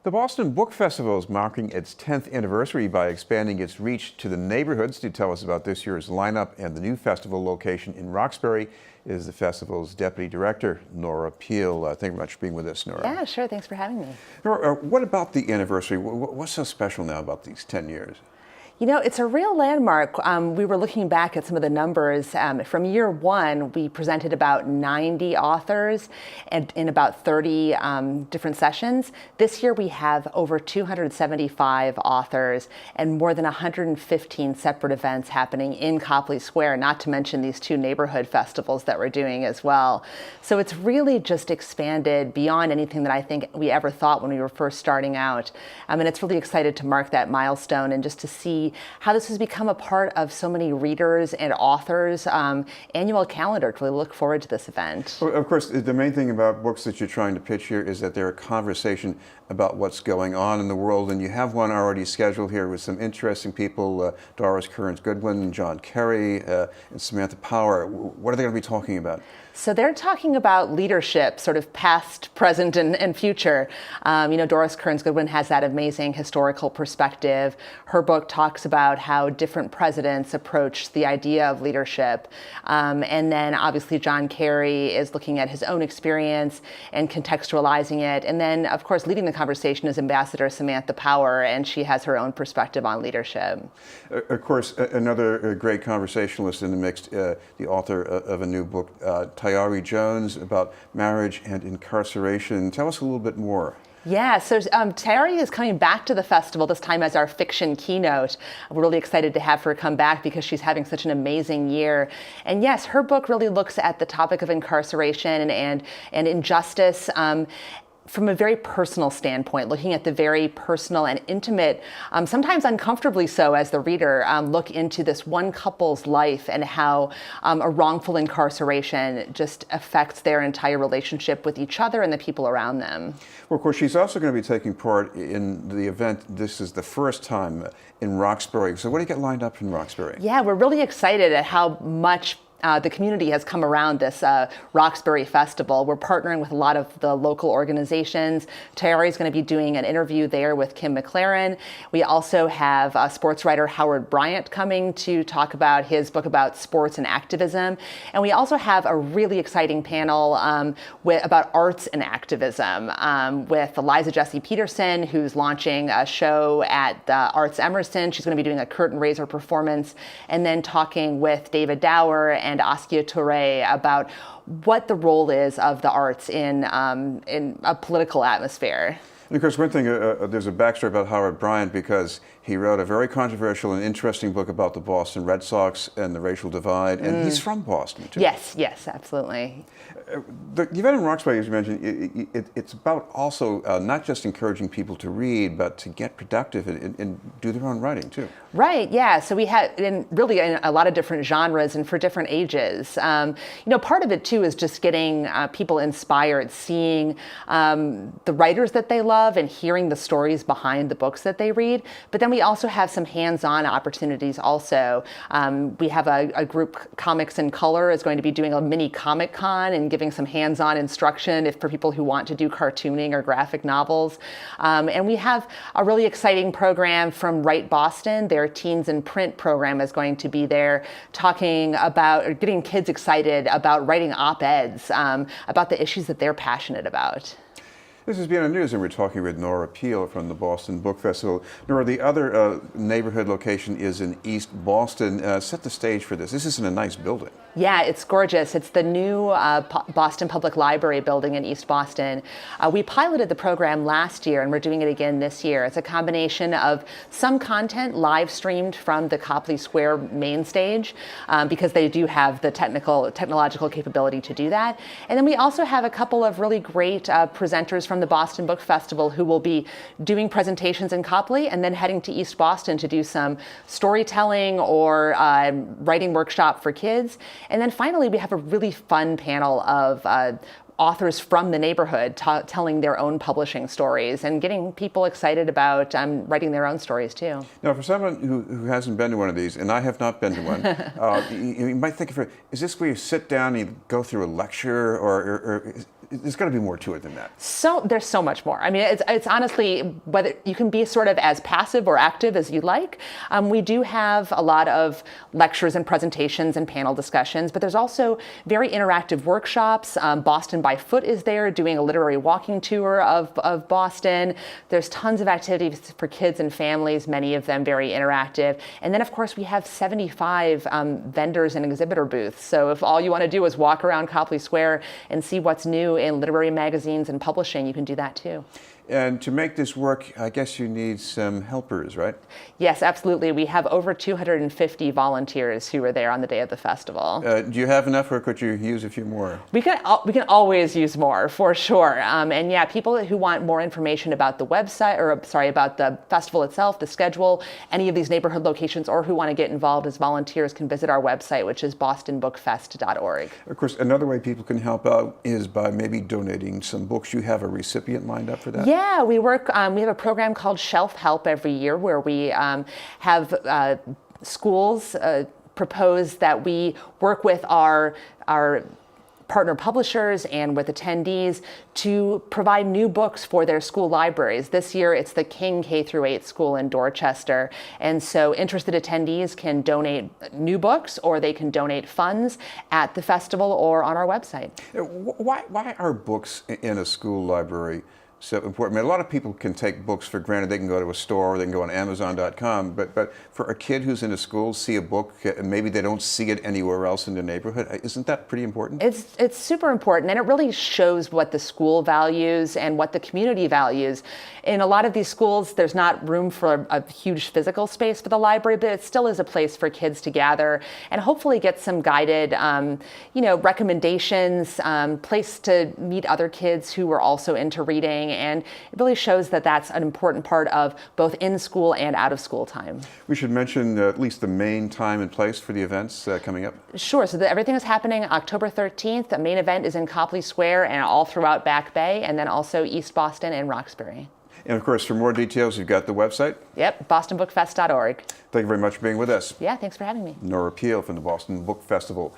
The Boston Book Festival is marking its 10th anniversary by expanding its reach to the neighborhoods. To tell us about this year's lineup and the new festival location in Roxbury is the festival's deputy director, Nora Peel. Thank you very much for being with us, Nora. Yeah, sure. Thanks for having me. Nora, what about the anniversary? What's so special now about these 10 years? You know, it's a real landmark. We were looking back at some of the numbers. From year one, we presented about 90 authors and in about 30 different sessions. This year, we have over 275 authors and more than 115 separate events happening in Copley Square, not to mention these two neighborhood festivals that we're doing as well. So it's really just expanded beyond anything that I think we ever thought when we were first starting out. And it's really excited to mark that milestone and just to see how this has become a part of so many readers and authors' annual calendar to really look forward to this event. Well, of course, the main thing about books that you're trying to pitch here is that they're a conversation about what's going on in the world, and you have one already scheduled here with some interesting people, Doris Kearns Goodwin, John Kerry, and Samantha Power. What are they going to be talking about? So they're talking about leadership, sort of past, present, and future. Doris Kearns Goodwin has that amazing historical perspective. Her book talks about how different presidents approached the idea of leadership. And then obviously John Kerry is looking at his own experience and contextualizing it. And then, of course, leading the conversation is Ambassador Samantha Power, and she has her own perspective on leadership. Of course, another great conversationalist in the mix, the author of a new book, Tayari Jones, about marriage and incarceration. Tell us a little bit more. Yeah, so Tayari is coming back to the festival this time as our fiction keynote. We're really excited to have her come back because she's having such an amazing year. And yes, her book really looks at the topic of incarceration and injustice. From a very personal standpoint, looking at the very personal and intimate, sometimes uncomfortably so as the reader, look into this one couple's life and how a wrongful incarceration just affects their entire relationship with each other and the people around them. Well, of course, she's also going to be taking part in the event. This is the first time in Roxbury. So what do you got lined up in Roxbury? Yeah, we're really excited at how much the community has come around this Roxbury Festival. We're partnering with a lot of the local organizations. Tayari is going to be doing an interview there with Kim McLaren. We also have sports writer Howard Bryant coming to talk about his book about sports and activism. And we also have a really exciting panel about arts and activism with Eliza Jessie Peterson, who's launching a show at the Arts Emerson. She's going to be doing a curtain raiser performance, and then talking with David Dower and Askia Touré about what the role is of the arts in a political atmosphere. And of course, one thing, there's a backstory about Howard Bryant because he wrote a very controversial and interesting book about the Boston Red Sox and the racial divide, and he's from Boston, too. Yes, absolutely. The event in Roxbury, as you mentioned, it's about also not just encouraging people to read, but to get productive and do their own writing, too. Right, yeah. So we had really in a lot of different genres and for different ages. Part of it, too, is just getting people inspired, seeing the writers that they love and hearing the stories behind the books that they read. But then we also have some hands-on opportunities also. We have a group, Comics in Color, is going to be doing a mini Comic Con and giving some hands-on instruction for people who want to do cartooning or graphic novels. And we have a really exciting program from Write Boston. Their Teens in Print program is going to be there talking about, or getting kids excited about writing op-eds about the issues that they're passionate about. This is BNN News, and we're talking with Nora Peel from the Boston Book Festival. Nora, the other neighborhood location is in East Boston. Set the stage for this. This is in a nice building. Yeah, it's gorgeous. It's the new Boston Public Library building in East Boston. We piloted the program last year, and we're doing it again this year. It's a combination of some content live streamed from the Copley Square main stage, because they do have the technological capability to do that. And then we also have a couple of really great presenters from the Boston Book Festival who will be doing presentations in Copley and then heading to East Boston to do some storytelling or writing workshop for kids. And then finally, we have a really fun panel of authors from the neighborhood telling their own publishing stories and getting people excited about writing their own stories too. Now, for someone who hasn't been to one of these, and I have not been to one, you might think of it, is this where you sit down and you go through a lecture, or there's got to be more to it than that. So there's so much more. I mean, it's honestly, whether you can be sort of as passive or active as you like. We do have a lot of lectures and presentations and panel discussions, but there's also very interactive workshops. Boston by Foot is there doing a literary walking tour of Boston. There's tons of activities for kids and families, many of them very interactive. And then, of course, we have 75 vendors and exhibitor booths. So if all you want to do is walk around Copley Square and see what's new in literary magazines and publishing, you can do that too. And to make this work, I guess you need some helpers, right? Yes, absolutely. We have over 250 volunteers who are there on the day of the festival. Do you have enough, or could you use a few more? We can always use more, for sure. And yeah, people who want more information about the website, or sorry, about the festival itself, the schedule, any of these neighborhood locations, or who want to get involved as volunteers can visit our website, which is bostonbookfest.org. Of course, another way people can help out is by maybe donating some books. You have a recipient lined up for that? Yeah, we work. We have a program called Shelf Help every year, where we have schools propose that we work with our partner publishers and with attendees to provide new books for their school libraries. This year, it's the King K-8 school in Dorchester. And so interested attendees can donate new books, or they can donate funds at the festival or on our website. Why are books in a school library so important? I mean, a lot of people can take books for granted. They can go to a store, or they can go on Amazon.com. But for a kid who's in a school, see a book, and maybe they don't see it anywhere else in the neighborhood, isn't that pretty important? It's super important, and it really shows what the school values and what the community values. In a lot of these schools, there's not room for a huge physical space for the library, but it still is a place for kids to gather and hopefully get some guided, recommendations, place to meet other kids who are also into reading. And it really shows that that's an important part of both in-school and out-of-school time. We should mention at least the main time and place for the events coming up. Sure. So everything is happening October 13th. The main event is in Copley Square and all throughout Back Bay, and then also East Boston and Roxbury. And of course, for more details, you've got the website. Yep, bostonbookfest.org. Thank you very much for being with us. Yeah, thanks for having me. Nora Peel from the Boston Book Festival.